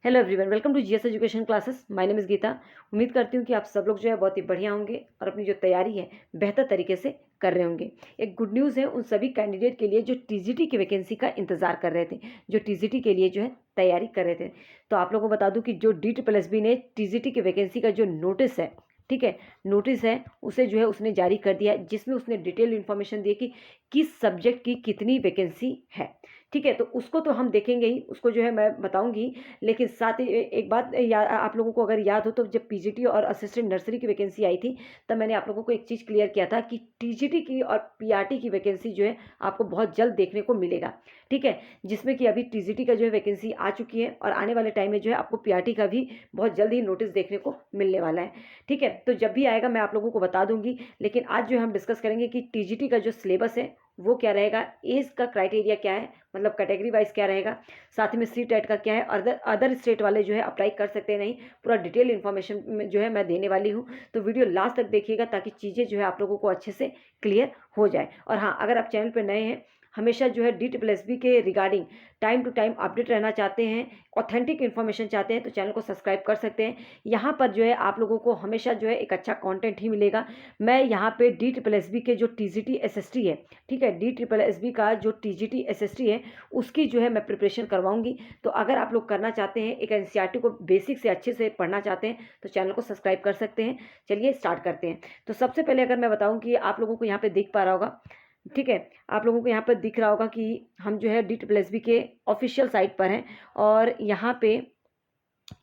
Hello everyone, welcome to GS education classes. My name is Geeta. उम्मीद करती हूँ कि आप सब लोग जो है बहुत ही बढ़िया होंगे और अपनी जो तैयारी है बेहतर तरीके से कर रहे होंगे। एक गुड न्यूज़ है उन सभी कैंडिडेट के लिए जो टीजीटी की वैकेंसी का इंतजार कर रहे थे, जो टीजीटी के लिए जो है तैयारी कर रहे थे। तो आप लोगों को बता दूँ कि जो DSSB ने टीजीटी की वैकेंसी का जो नोटिस है, ठीक है, नोटिस है उसे जो है उसने जारी कर दिया, जिसमें उसने डिटेल इन्फॉर्मेशन दी कि किस सब्जेक्ट की कितनी वैकेंसी है। ठीक है, तो उसको तो हम देखेंगे ही, उसको जो है मैं बताऊंगी। लेकिन साथ ही एक बात आप लोगों को अगर याद हो तो जब पीजीटी और असिस्टेंट नर्सरी की वैकेंसी आई थी, तब मैंने आप लोगों को एक चीज़ क्लियर किया था कि टीजीटी की और पीआरटी की वैकेंसी जो है आपको बहुत जल्द देखने को मिलेगा। ठीक है, जिसमें कि अभी टीजीटी का जो है वैकेंसी आ चुकी है और आने वाले टाइम में जो है आपको पीआरटी का भी बहुत जल्द ही नोटिस देखने को मिलने वाला है। ठीक है, तो जब भी आएगा मैं आप लोगों को बता दूंगी। लेकिन आज जो हम डिस्कस करेंगे कि टीजीटी का जो सिलेबस है वो क्या रहेगा, एज का क्राइटेरिया क्या है, मतलब कैटेगरी वाइज क्या रहेगा, साथ ही में सी टेट का क्या है, अदर स्टेट वाले जो है अप्लाई कर सकते हैं नहीं, पूरा डिटेल इन्फॉर्मेशन जो है मैं देने वाली हूँ। तो वीडियो लास्ट तक देखिएगा ताकि चीज़ें जो है आप लोगों को अच्छे से क्लियर हो जाए। और हाँ, अगर आप चैनल पर नए हैं, हमेशा जो है DSSB के regarding time to time update रहना चाहते हैं, ऑथेंटिक इन्फॉर्मेशन चाहते हैं, तो चैनल को सब्सक्राइब कर सकते हैं। यहाँ पर जो है आप लोगों को हमेशा जो है एक अच्छा कंटेंट ही मिलेगा। मैं यहाँ पे DSSB के जो TGT SST है, ठीक है, DSSB का जो TGT SST है उसकी जो है मैं प्रिपरेशन करवाऊंगी। तो अगर आप लोग करना चाहते हैं, एक NCERT को बेसिक से अच्छे से पढ़ना चाहते हैं, तो चैनल को सब्सक्राइब कर सकते हैं। चलिए स्टार्ट करते हैं। तो सबसे पहले अगर मैं बताऊं कि आप लोगों को यहाँ पे दिख पा रहा होगा, ठीक है, आप लोगों को यहाँ पर दिख रहा होगा कि हम जो है DSSB के ऑफिशियल साइट पर हैं और यहाँ पे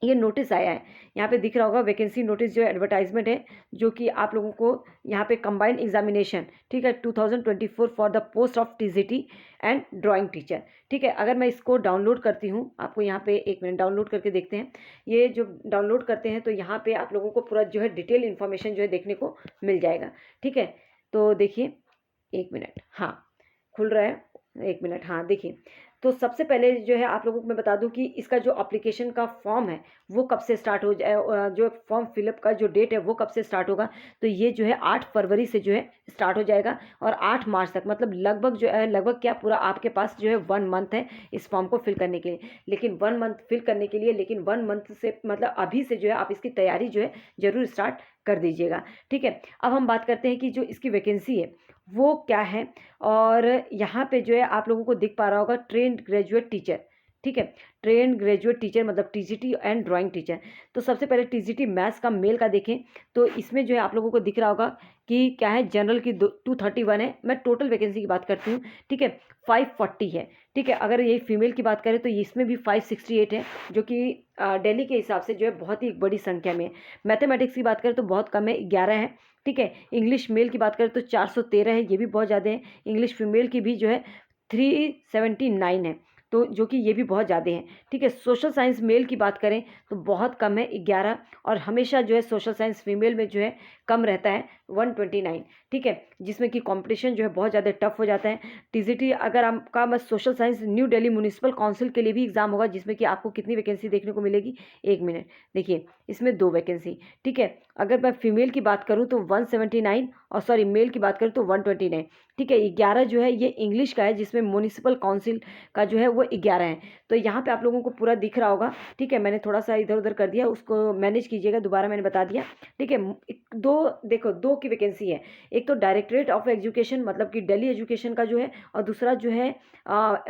ये नोटिस आया है। यहाँ पे दिख रहा होगा वैकेंसी नोटिस जो है एडवर्टाइजमेंट है, जो कि आप लोगों को यहाँ पे कंबाइंड एग्जामिनेशन, ठीक है, 2024 for the post of TGT and drawing teacher. ठीक है, अगर मैं इसको डाउनलोड करती हूँ, आपको यहाँ पे एक मिनट डाउनलोड करके देखते हैं। ये जो डाउनलोड करते हैं तो यहाँ पे आप लोगों को पूरा जो है डिटेल इन्फॉर्मेशन जो है देखने को मिल जाएगा। ठीक है, तो देखिए, एक मिनट, हाँ खुल रहा है, एक मिनट, हाँ देखिए। तो सबसे पहले जो है आप लोगों को मैं बता दूं कि इसका जो एप्लीकेशन का फॉर्म है वो कब से स्टार्ट हो जाए, जो फॉर्म फिलअप का जो डेट है वो कब से स्टार्ट होगा। तो ये जो है 8 फरवरी से जो है स्टार्ट हो जाएगा और 8 मार्च तक, मतलब लगभग जो है, लगभग क्या, पूरा आपके पास जो है 1 मंथ है इस फॉर्म को फिल करने के लिए। लेकिन 1 मंथ फिल करने के लिए, लेकिन 1 मंथ से मतलब अभी से जो है आप इसकी तैयारी जो है जरूर स्टार्ट कर दीजिएगा। ठीक है, अब हम बात करते हैं कि जो इसकी वैकेंसी है वो क्या है। और यहाँ पे जो है आप लोगों को दिख पा रहा होगा ट्रेंड ग्रेजुएट टीचर। ठीक है, ट्रेंड ग्रेजुएट टीचर मतलब टीजीटी एंड ड्राइंग टीचर। तो सबसे पहले टीजीटी मैथ्स का मेल का देखें तो इसमें जो है आप लोगों को दिख रहा होगा कि क्या है, जनरल की 231 है। मैं टोटल वैकेंसी की बात करती हूँ, ठीक है, 540 है। ठीक है, अगर ये फीमेल की बात करें तो इसमें भी 568 है, जो कि दिल्ली के हिसाब से जो है बहुत ही बड़ी संख्या में है। मैथमेटिक्स की बात करें तो बहुत कम है, 11 है। ठीक है, इंग्लिश मेल की बात करें तो 413 है, ये भी बहुत ज़्यादा है। इंग्लिश फीमेल की भी जो है 379 है, तो जो कि ये भी बहुत ज़्यादा है। ठीक है, सोशल साइंस मेल की बात करें तो बहुत कम है, 11। और हमेशा जो है सोशल साइंस फीमेल में जो है कम रहता है, 129। ठीक है, जिसमें कि कंपटीशन जो है बहुत ज़्यादा टफ हो जाता है। टीजीटी अगर आपका मैं social science new Delhi municipal council के लिए भी एग्जाम होगा, जिसमें कि आपको कितनी वैकेंसी देखने को मिलेगी, एक मिनट देखिए, इसमें 2 वैकेंसी। ठीक है, अगर मैं फीमेल की बात करूँ तो 179 और सॉरी मेल की बात करूँ तो 129। ठीक है, 11 जो है ये इंग्लिश का है, जिसमें म्यूनिसिपल काउंसिल का जो है वो 11 है। तो यहाँ पे आप लोगों को पूरा दिख रहा होगा। ठीक है, मैंने थोड़ा सा इधर उधर कर दिया, उसको मैनेज कीजिएगा, दोबारा मैंने बता दिया। ठीक है, दो देखो, 2 की वैकेंसी है। एक तो डायरेक्टरेट ऑफ एजुकेशन मतलब कि दिल्ली एजुकेशन का जो है, और दूसरा जो है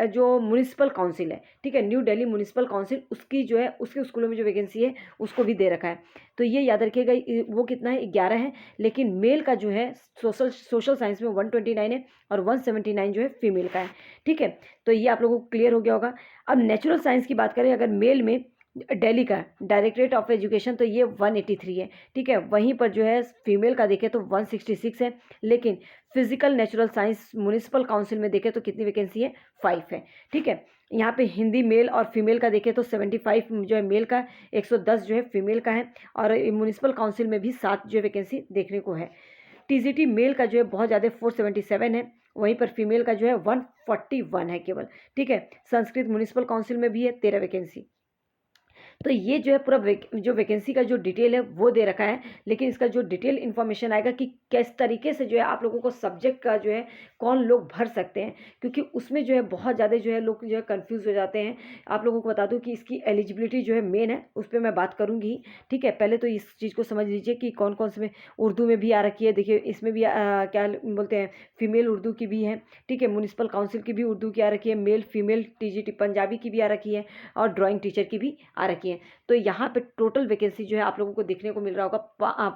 जो म्यूनिसिपल काउंसिल है, ठीक है, न्यू दिल्ली म्यूनिसिपल काउंसिल, उसकी जो है उसके स्कूलों में जो वैकेंसी है उसको भी दे रखा है। तो ये याद रखिएगा, वो कितना है, 11 है। लेकिन मेल का जो है सोशल साइंस में 129 है और 179 जो है फीमेल का है। ठीक है, तो ये आप लोगों को क्लियर हो गया होगा। अब नेचुरल साइंस की बात करें, अगर मेल में दिल्ली का डायरेक्टरेट ऑफ एजुकेशन तो ये 183 है। ठीक है, वहीं पर जो है फीमेल का देखें तो 166 है। लेकिन physical natural science municipal council में देखें तो कितनी वैकेंसी है, 5 है। ठीक है, यहाँ पे हिंदी मेल और फीमेल का देखें तो 75 जो है मेल का, 110 जो है फीमेल का है। और म्यूनिसिपल काउंसिल में भी 7 जो वैकेंसी देखने को है। टीजीटी मेल का जो है बहुत ज़्यादा 477 है, वहीं पर फीमेल का जो है 141 है केवल। ठीक है, संस्कृत म्यूनिसिपल काउंसिल में भी है 13 वैकेंसी। तो ये जो है पूरा जो वैकेंसी का जो डिटेल है वो दे रखा है, लेकिन इसका जो डिटेल इन्फॉर्मेशन आएगा कि किस तरीके से जो है आप लोगों को सब्जेक्ट का जो है कौन लोग भर सकते हैं, क्योंकि उसमें जो है बहुत ज़्यादा जो है लोग जो है कन्फ्यूज़ हो जाते हैं। आप लोगों को बता दूँ कि इसकी एलिजिबिलिटी जो है मेन है, उस पर मैं बात करूँगी। ठीक है, पहले तो इस चीज़ को समझ लीजिए कि कौन कौन से में उर्दू में भी आ रखी है। देखिए इसमें भी क्या बोलते हैं, फीमेल उर्दू की भी है। ठीक है, म्यूनिसिपल काउंसिल की भी उर्दू की आ रखी है, मेल फीमेल टीजीटी पंजाबी की भी आ रखी है, और ड्राइंग टीचर की भी आ रखी है। तो यहाँ पे टोटल वैकेंसी जो है आप लोगों को देखने को मिल रहा होगा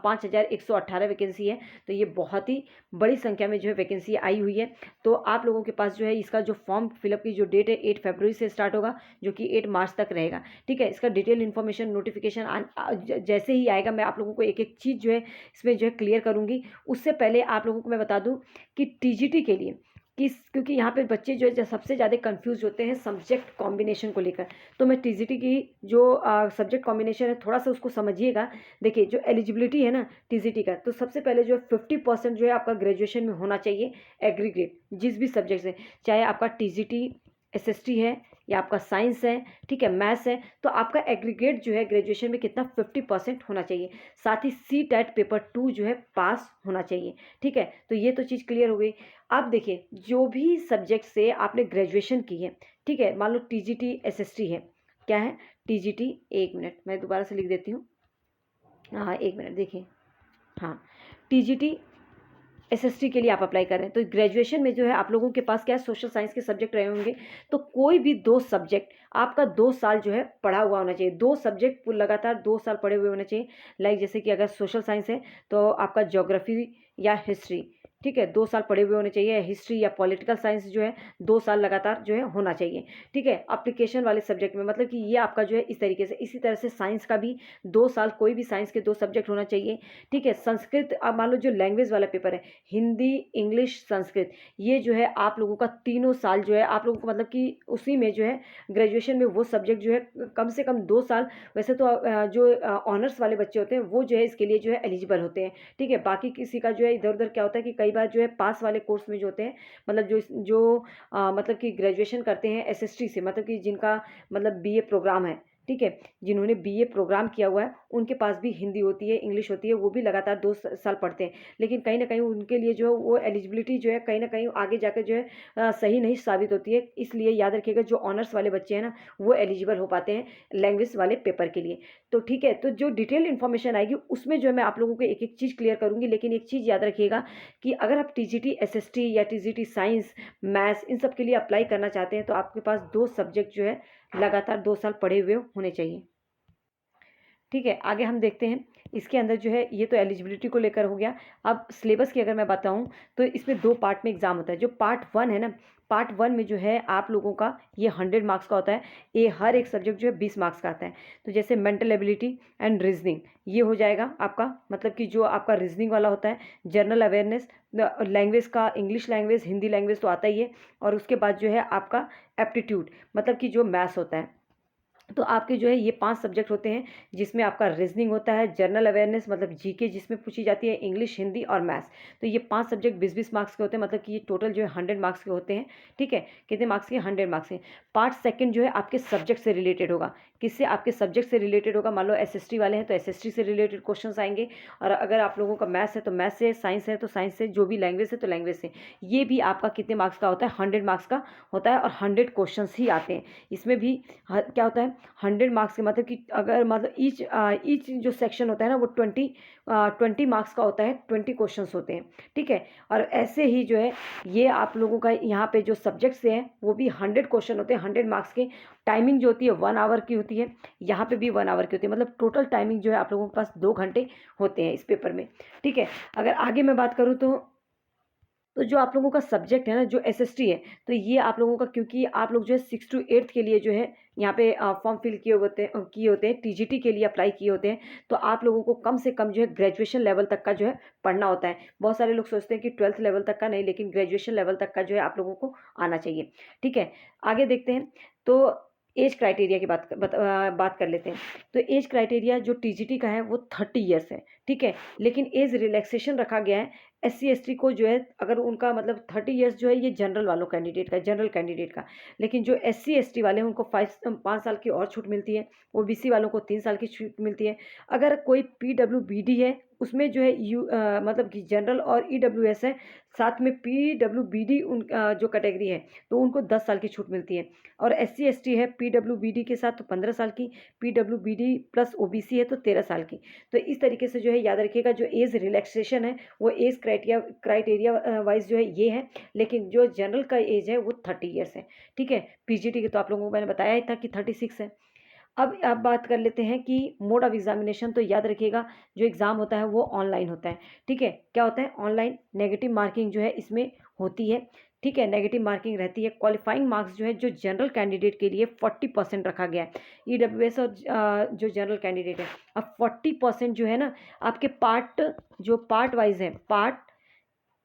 5118 वैकेंसी है। तो ये बहुत ही बड़ी संख्या में जो है वैकेंसी आई हुई है। तो आप लोगों के पास जो है इसका जो फॉर्म फिलअप की जो डेट है 8 फरवरी से स्टार्ट होगा, जो कि 8 मार्च तक रहेगा। ठीक है, इसका डिटेल इन्फॉर्मेशन नोटिफिकेशन जैसे ही आएगा मैं आप लोगों को एक एक चीज़ जो है इसमें जो है क्लियर करूँगी। उससे पहले आप लोगों को मैं बता दूँ कि टीजीटी के लिए क्योंकि यहाँ पे बच्चे जो है सबसे ज़्यादा कंफ्यूज होते हैं सब्जेक्ट कॉम्बिनेशन को लेकर। तो मैं टीजीटी की जो सब्जेक्ट कॉम्बिनेशन है थोड़ा सा उसको समझिएगा। देखिए जो एलिजिबिलिटी है ना टीजीटी का, तो सबसे पहले जो है 50% जो है आपका ग्रेजुएशन में होना चाहिए एग्रीगेट, जिस भी सब्जेक्ट से, चाहे आपका टीजीटी एसएसटी है या आपका साइंस है, ठीक है, मैथ्स है, तो आपका एग्रीगेट जो है ग्रेजुएशन में कितना 50% होना चाहिए। साथ ही CTET पेपर 2 जो है पास होना चाहिए। ठीक है, तो ये तो चीज़ क्लियर हो गई। अब देखिए जो भी सब्जेक्ट से आपने ग्रेजुएशन की है, ठीक है, मान लो टीजीटी एसएसटी है, क्या है टीजीटी, 1 मिनट मैं दोबारा से लिख देती हूँ। हाँ 1 मिनट, देखिए, हाँ टीजीटी एसएसटी के लिए आप अप्लाई कर रहे हैं, तो ग्रेजुएशन में जो है आप लोगों के पास क्या है, सोशल साइंस के सब्जेक्ट रहे होंगे। तो कोई भी 2 सब्जेक्ट आपका 2 साल जो है पढ़ा हुआ होना चाहिए। 2 सब्जेक्ट लगातार 2 साल पढ़े हुए होने चाहिए। लाइक जैसे कि अगर सोशल साइंस है तो आपका ज्योग्राफी या हिस्ट्री, ठीक है, 2 साल पढ़े हुए होने चाहिए। हिस्ट्री या पॉलिटिकल साइंस जो है 2 साल लगातार जो है होना चाहिए। ठीक है, एप्लीकेशन वाले सब्जेक्ट में, मतलब कि ये आपका जो है इस तरीके से। इसी तरह से साइंस का भी 2 साल कोई भी साइंस के 2 सब्जेक्ट होना चाहिए। ठीक है, संस्कृत, अब मान लो जो लैंग्वेज वाला पेपर है, हिंदी, इंग्लिश, संस्कृत, ये जो है आप लोगों का तीनों साल जो है आप लोगों को, मतलब कि उसी में जो है ग्रेजुएशन में वो सब्जेक्ट जो है कम से कम 2 साल। वैसे तो जो ऑनर्स वाले बच्चे होते हैं वो जो है इसके लिए जो है एलिजिबल होते हैं। ठीक है, बाकी किसी का जो है इधर उधर क्या होता है कि कई बार जो है पास वाले कोर्स में जो होते हैं, मतलब जो मतलब कि ग्रेजुएशन करते हैं एसएसटी से, मतलब कि जिनका मतलब बीए प्रोग्राम है, ठीक है, जिन्होंने बीए प्रोग्राम किया हुआ है उनके पास भी हिंदी होती है, इंग्लिश होती है, वो भी लगातार 2 साल पढ़ते हैं। लेकिन कहीं ना कहीं उनके लिए जो वो एलिजिबिलिटी जो है कहीं ना कहीं आगे जाकर जो है सही नहीं साबित होती है। इसलिए याद रखिएगा जो ऑनर्स वाले बच्चे हैं ना वो एलिजिबल हो पाते हैं लैंग्वेज वाले पेपर के लिए। तो ठीक है, तो जो डिटेल इन्फॉर्मेशन आएगी उसमें जो है मैं आप लोगों को एक एक चीज़ क्लियर करूँगी। लेकिन एक चीज़ याद रखिएगा कि अगर आप टीजीटी एसएसटी या टीजीटी साइंस, मैथ्स, इन सब के लिए अप्लाई करना चाहते हैं तो आपके पास 2 सब्जेक्ट जो है लगातार 2 साल पढ़े हुए होने चाहिए। ठीक है, आगे हम देखते हैं इसके अंदर जो है, ये तो एलिजिबिलिटी को लेकर हो गया। अब सिलेबस की अगर मैं बताऊं तो इसमें 2 पार्ट में एग्जाम होता है। जो पार्ट 1 है ना, पार्ट 1 में जो है आप लोगों का ये 100 मार्क्स का होता है। ये हर एक सब्जेक्ट जो है 20 मार्क्स का आता है। तो जैसे मेंटल एबिलिटी एंड रीजनिंग, ये हो जाएगा आपका, मतलब कि जो आपका रीजनिंग वाला होता है। जनरल अवेयरनेस, लैंग्वेज का इंग्लिश लैंग्वेज, हिंदी लैंग्वेज तो आता ही है। और उसके बाद जो है आपका एप्टीट्यूड, मतलब कि जो मैथ्स होता है। तो आपके जो है ये 5 सब्जेक्ट होते हैं, जिसमें आपका रीजनिंग होता है, जनरल अवेयरनेस मतलब जीके जिसमें पूछी जाती है, इंग्लिश, हिंदी और मैथ्स। तो ये 5 सब्जेक्ट 20-20 मार्क्स के होते हैं, मतलब कि ये टोटल जो है 100 मार्क्स के होते हैं। ठीक है, कितने मार्क्स के, 100 मार्क्स के। पार्ट सेकंड जो है आपके सब्जेक्ट से रिलेटेड होगा। किससे, आपके सब्जेक्ट से रिलेटेड होगा। मान लो एसएसटी वाले हैं तो एसएसटी से रिलेटेड क्वेश्चन आएंगे, और अगर आप लोगों का मैथ्स है तो मैथ्स से, साइंस है तो साइंस से, जो भी लैंग्वेज है तो लैंग्वेज से। ये भी आपका कितने मार्क्स का होता है, 100 मार्क्स का होता है, और 100 क्वेश्चन ही आते हैं इसमें भी। क्या होता है 100 मार्क्स के, मतलब कि अगर मतलब ईच जो सेक्शन होता है ना वो 20 मार्क्स का होता है, 20 क्वेश्चंस होते हैं। ठीक है, और ऐसे ही जो है ये आप लोगों का यहाँ पे जो सब्जेक्ट से हैं वो भी 100 क्वेश्चन होते हैं, 100 मार्क्स के। टाइमिंग जो होती है 1 आवर की होती है, यहाँ पे भी 1 आवर की होती है, मतलब टोटल टाइमिंग जो है आप लोगों के पास 2 घंटे होते हैं इस पेपर में। ठीक है, अगर आगे मैं बात करूँ तो जो आप लोगों का सब्जेक्ट है ना, जो एसएसटी है, तो ये आप लोगों का, क्योंकि आप लोग जो है 6 to 8 के लिए जो है यहाँ पे फॉर्म फिल किए होते हैं, टीजीटी के लिए अप्लाई किए होते हैं। तो आप लोगों को कम से कम जो है ग्रेजुएशन लेवल तक का जो है पढ़ना होता है। बहुत सारे लोग सोचते हैं कि 12th लेवल तक का नहीं, लेकिन ग्रेजुएशन लेवल तक का जो है आप लोगों को आना चाहिए। ठीक है, आगे देखते हैं। तो एज क्राइटेरिया की बात कर लेते हैं। तो एज क्राइटेरिया जो टीजीटी का है वो 30 ईयर्स है, ठीक है। लेकिन एज रिलैक्सेशन रखा गया है एससी एसटी को, जो है अगर उनका मतलब 30 ईयर्स जो है ये जनरल वालों कैंडिडेट का, जनरल कैंडिडेट का। लेकिन जो एससी एसटी वाले हैं उनको 5 साल की और छूट मिलती है। ओबीसी वालों को 3 साल की छूट मिलती है। अगर कोई पीडब्ल्यूबीडी है उसमें जो है मतलब कि जनरल और ईडब्ल्यूएस है, साथ में पीडब्ल्यूबीडी जो कैटेगरी है तो उनको 10 साल की छूट मिलती है। और एससी एसटी है पीडब्ल्यूबीडी के साथ तो 15 साल की, पीडब्ल्यूबीडी प्लस ओबीसी है तो 13 साल की। तो इस तरीके से जो है याद रखिएगा, जो एज रिलैक्सेशन है वो एज क्राइटेरिया वाइज जो है ये है। लेकिन जो जनरल का एज है वो 30 ईयर्स है, ठीक है। पीजीटी के तो आप लोगों को मैंने बताया ही था कि 36 है। अब बात कर लेते हैं कि मोड ऑफ एग्जामिनेशन। तो याद रखिएगा जो एग्ज़ाम होता है वो ऑनलाइन होता है, ठीक है। क्या होता है? ऑनलाइन। नेगेटिव मार्किंग जो है इसमें होती है, ठीक है। नेगेटिव मार्किंग रहती है। क्वालिफाइंग मार्क्स जो है जो जनरल कैंडिडेट के लिए 40% रखा गया है। ईडब्ल्यूएस और जो जनरल कैंडिडेट है, अब 40% जो है ना आपके पार्ट वाइज है, पार्ट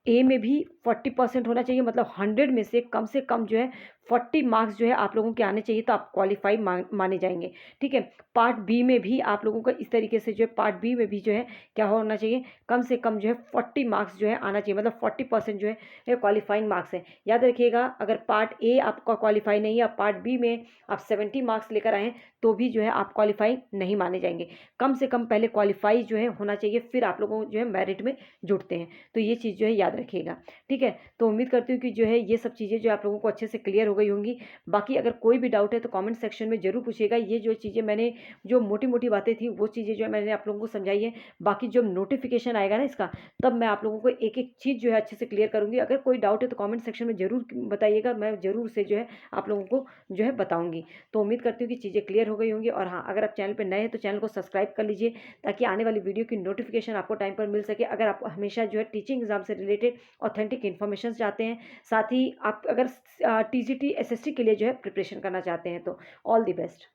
ए में भी 40% होना चाहिए। मतलब 100 में से कम जो है 40 मार्क्स जो है आप लोगों के आने चाहिए, तो आप क्वालिफाई माने जाएंगे, ठीक है। पार्ट बी में भी आप लोगों का इस तरीके से जो है पार्ट बी में भी जो है क्या होना चाहिए, कम से कम जो है 40 मार्क्स जो है आना चाहिए। मतलब 40% जो है क्वालिफाइंग मार्क्स है। याद रखिएगा, अगर पार्ट ए आपका क्वालिफाई नहीं है, पार्ट बी में आप 70 मार्क्स लेकर आए तो भी जो है आप क्वालिफाई नहीं माने जाएंगे। कम से कम पहले क्वालिफाई जो है होना चाहिए, फिर आप लोगों जो है मेरिट में जुड़ते हैं। तो ये चीज़ जो है याद रखिएगा, ठीक है। तो उम्मीद करती हूँ कि जो है ये सब चीज़ें जो आप लोगों को अच्छे से क्लियर हो गई होंगी। बाकी अगर कोई भी डाउट है तो कमेंट सेक्शन में ज़रूर पूछिएगा। ये जो चीज़ें मैंने, जो मोटी मोटी बातें थी वो चीज़ें जो है मैंने आप लोगों को समझाई है। बाकी जब नोटिफिकेशन आएगा ना इसका, तब मैं आप लोगों को एक एक चीज़ जो है अच्छे से क्लियर करूँगी। अगर कोई डाउट है तो कमेंट सेक्शन में ज़रूर बताइएगा, मैं ज़रूर से जो है आप लोगों को जो है बताऊँगी। तो उम्मीद करती हूँ कि चीज़ें क्लियर हो गई होंगी। और हाँ, अगर आप चैनल पर नए हैं तो चैनल को सब्सक्राइब कर लीजिए, ताकि आने वाली वीडियो की नोटिफिकेशन आपको टाइम पर मिल सके। अगर आप हमेशा जो है टीचिंग एग्जाम से रिलेटेड ऑथेंटिक इन्फॉर्मेशन चाहते हैं, साथ ही आप अगर टीजीटी एसएसटी के लिए जो है प्रिपरेशन करना चाहते हैं, तो ऑल द बेस्ट।